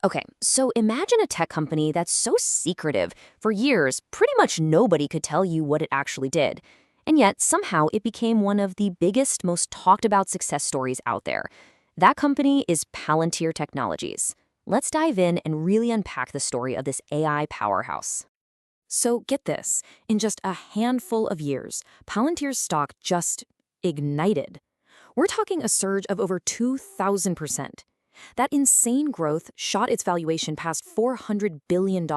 Okay, so imagine a tech company that's so secretive. For years, pretty much nobody could tell you what it actually did. And yet, somehow, it became one of the biggest, most talked about success stories out there. That company is Palantir Technologies. Let's dive in and really unpack the story of this AI powerhouse. So, get this, in just a handful of years, Palantir's stock just ignited. We're talking a surge of over 2,000%. That insane growth shot its valuation past $400 billion,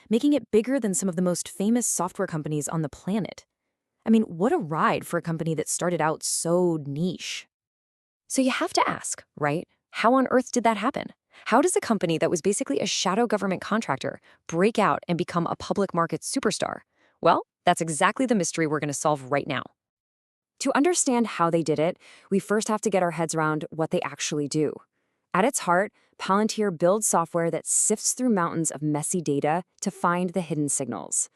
making it bigger than some of the most famous software companies on the planet. I mean, what a ride for a company that started out so niche. So you have to ask, right? How on earth did that happen? How does a company that was basically a shadow government contractor break out and become a public market superstar? Well, that's exactly the mystery we're going to solve right now. To understand how they did it, we first have to get our heads around what they actually do. At its heart, Palantir builds software that sifts through mountains of messy data to find the hidden signals.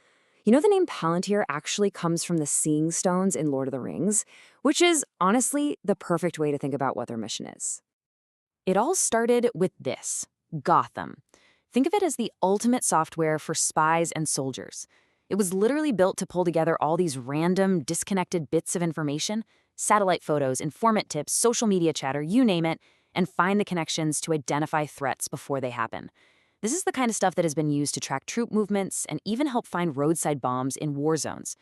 You know, the name Palantir actually comes from the Seeing Stones in Lord of the Rings, which is honestly the perfect way to think about what their mission is. It all started with this, Gotham. Think of it as the ultimate software for spies and soldiers. It was literally built to pull together all these random, disconnected bits of information, satellite photos, informant tips, social media chatter, you name it, and find the connections to identify threats before they happen. This is the kind of stuff that has been used to track troop movements and even help find roadside bombs in war zones.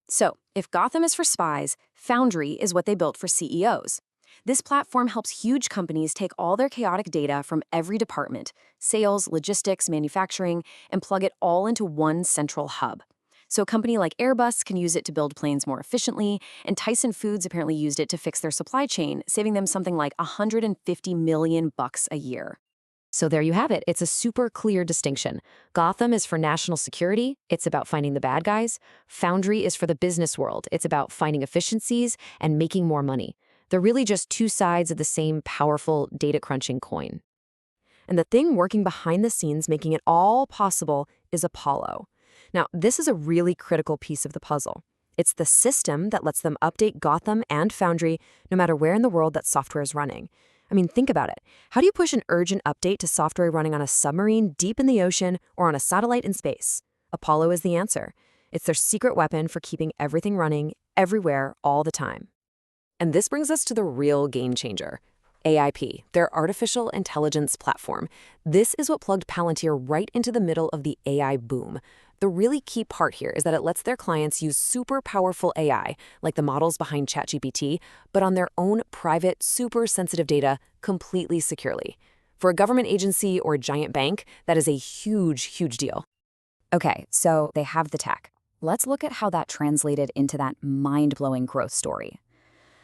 So, if Gotham is for spies, Foundry is what they built for CEOs. This platform helps huge companies take all their chaotic data from every department, sales, logistics, manufacturing, and plug it all into one central hub. So a company like Airbus can use it to build planes more efficiently, and Tyson Foods apparently used it to fix their supply chain, saving them something like $150 million a year. So there you have it. It's a super clear distinction. Gotham is for national security. It's about finding the bad guys. Foundry is for the business world. It's about finding efficiencies and making more money. They're really just two sides of the same powerful data crunching coin. And the thing working behind the scenes making it all possible is Apollo. Now, this is a really critical piece of the puzzle. It's the system that lets them update Gotham and Foundry no matter where in the world that software is running. I mean, think about it. How do you push an urgent update to software running on a submarine deep in the ocean or on a satellite in space? Apollo is the answer. It's their secret weapon for keeping everything running, everywhere, all the time. And this brings us to the real game changer. AIP, their artificial intelligence platform. This is what plugged Palantir right into the middle of the AI boom. The really key part here is that it lets their clients use super powerful AI, like the models behind ChatGPT, but on their own private, super sensitive data completely securely. For a government agency or a giant bank, that is a huge, huge deal. Okay, so they have the tech. Let's look at how that translated into that mind-blowing growth story.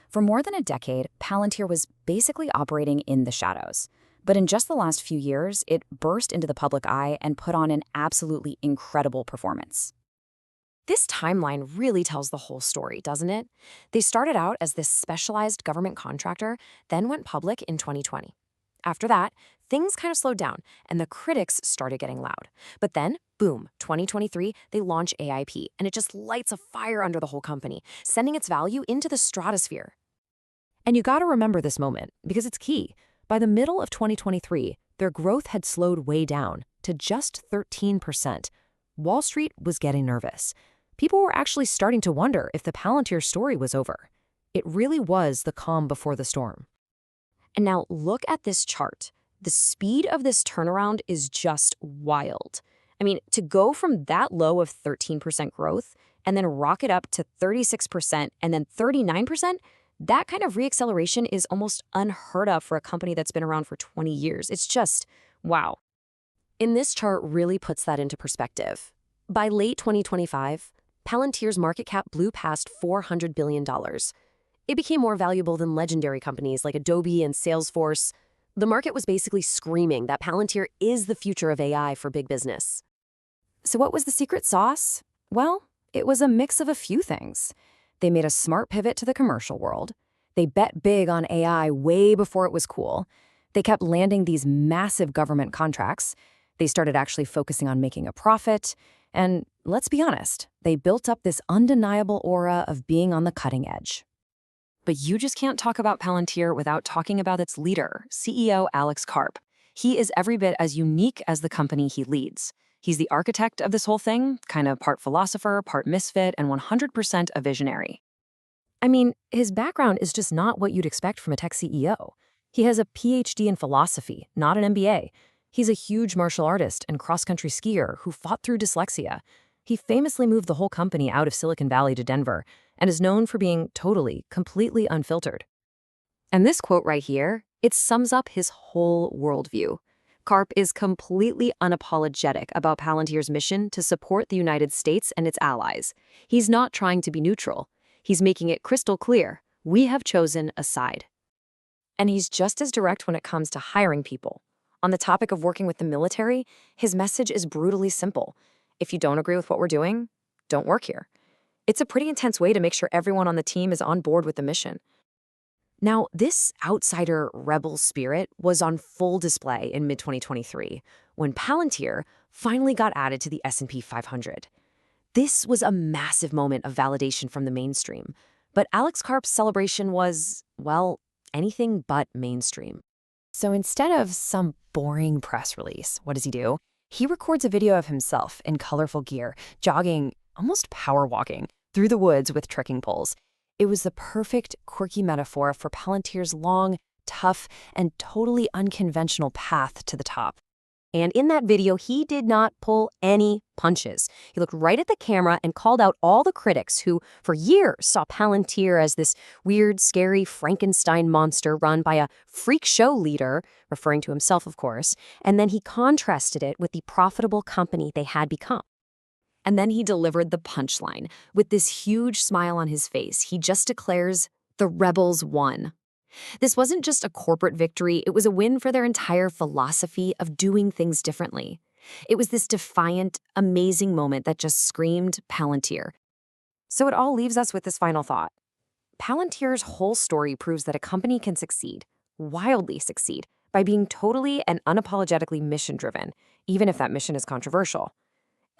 For more than a decade, Palantir was basically operating in the shadows. But in just the last few years, it burst into the public eye and put on an absolutely incredible performance. This timeline really tells the whole story, doesn't it? They started out as this specialized government contractor, then went public in 2020. After that, things kind of slowed down, and the critics started getting loud. But then, boom, 2023, they launch AIP, and it just lights a fire under the whole company, sending its value into the stratosphere. And you gotta remember this moment, because it's key. By the middle of 2023, their growth had slowed way down to just 13%. Wall Street was getting nervous. People were actually starting to wonder if the Palantir story was over. It really was the calm before the storm. And now look at this chart. The speed of this turnaround is just wild. I mean, to go from that low of 13% growth and then rocket up to 36% and then 39%, that kind of reacceleration is almost unheard of for a company that's been around for 20 years. It's just, wow. In this chart really puts that into perspective. By late 2025, Palantir's market cap blew past $400 billion. It became more valuable than legendary companies like Adobe and Salesforce. The market was basically screaming that Palantir is the future of AI for big business. So what was the secret sauce? Well, it was a mix of a few things. They made a smart pivot to the commercial world. They bet big on AI way before it was cool. They kept landing these massive government contracts. They started actually focusing on making a profit. And let's be honest, they built up this undeniable aura of being on the cutting edge. But you just can't talk about Palantir without talking about its leader, CEO Alex Karp. He is every bit as unique as the company he leads. He's the architect of this whole thing, kind of part philosopher, part misfit, and 100% a visionary. I mean, his background is just not what you'd expect from a tech CEO. He has a PhD in philosophy, not an MBA. He's a huge martial artist and cross-country skier who fought through dyslexia. He famously moved the whole company out of Silicon Valley to Denver and is known for being totally, completely unfiltered. And this quote right here, it sums up his whole worldview. Karp is completely unapologetic about Palantir's mission to support the United States and its allies. He's not trying to be neutral. He's making it crystal clear, we have chosen a side. And he's just as direct when it comes to hiring people. On the topic of working with the military, his message is brutally simple. If you don't agree with what we're doing, don't work here. It's a pretty intense way to make sure everyone on the team is on board with the mission. Now, this outsider rebel spirit was on full display in mid-2023 when Palantir finally got added to the S&P 500. This was a massive moment of validation from the mainstream, but Alex Karp's celebration was, well, anything but mainstream. So instead of some boring press release, what does he do? He records a video of himself in colorful gear, jogging, almost power walking, through the woods with trekking poles. It was the perfect, quirky metaphor for Palantir's long, tough, and totally unconventional path to the top. And in that video, he did not pull any punches. He looked right at the camera and called out all the critics who, for years, saw Palantir as this weird, scary Frankenstein monster run by a freak show leader, referring to himself, of course, and then he contrasted it with the profitable company they had become. And then he delivered the punchline. With this huge smile on his face, he just declares, "The rebels won." This wasn't just a corporate victory, it was a win for their entire philosophy of doing things differently. It was this defiant, amazing moment that just screamed Palantir. So it all leaves us with this final thought. Palantir's whole story proves that a company can succeed, wildly succeed, by being totally and unapologetically mission-driven, even if that mission is controversial.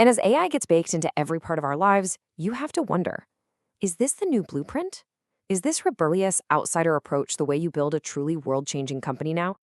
And as AI gets baked into every part of our lives, you have to wonder, is this the new blueprint? Is this rebellious outsider approach the way you build a truly world-changing company now?